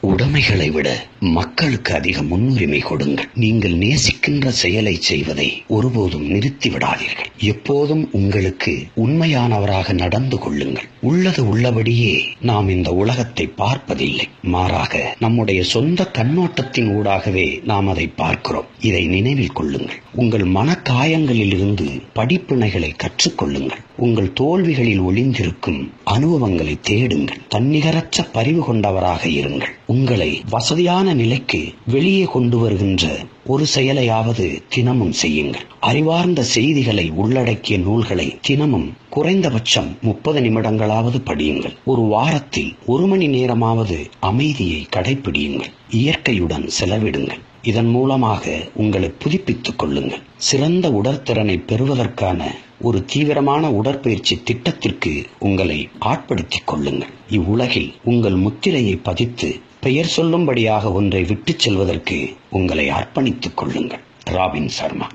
உடைமைகளை விட மக்களுக்கு அதிக முன்னுரிமை கொடுங்கள். நீங்கள் நேசிக்கின்ற செயலை செய்வதை ஒருபோதும் நிறுத்தி விடாதீர்கள். எப்போதும் உங்களுக்கு உண்மையானவராக நடந்து கொள்ளுங்கள். உள்ளது உள்ளபடியே நாம் இந்த உலகத்தை பார்ப்பதில்லை. மாறாக நம்முடைய சொந்த கண்ணோட்டத்தின் ஊடாகவே நாம் அதை பார்க்கிறோம். இதை நினைவில் கொள்ளுங்கள். உங்கள் மனக்காயங்களில் இருந்து படிப்பினைகளை கற்றுக்கொள்ளுங்கள். உங்கள் தோல்விகளில் ஒளிந்திருக்கும் அனுபவங்களை தேடுங்கள். தன்னிகரற்ற பரிவு கொண்டவராக இருங்கள். உங்களை வசதியான நிலைக்கு வெளியே கொண்டு வருகின்ற ஒரு செயலையாவது தினமும் செய்யுங்கள். அறிவார்ந்த செய்திகளை உள்ளடக்கிய நூல்களை தினமும் குறைந்தபட்சம் 30 நிமிடங்களாவது படியுங்கள். ஒரு வாரத்தில் 1 மணி நேரமாவது அமைதியை கடைபிடியுங்கள். இயற்கையுடன் செலவிடுங்கள். இதன் மூலமாக உங்களை புதுப்பித்துக் கொள்ளுங்கள். சிறந்த உடற்திறனை பெறுவதற்கான ஒரு தீவிரமான உடற்பயிற்சி திட்டத்திற்கு உங்களை ஆட்படுத்திக் கொள்ளுங்கள். இவ்வுலகில் உங்கள் முத்திரையை பதித்து பெயர் சொல்லும்படியாக ஒன்றை விட்டுச் செல்வதற்கு உங்களை அர்ப்பணித்துக் கொள்ளுங்கள். ராபின் சர்மா.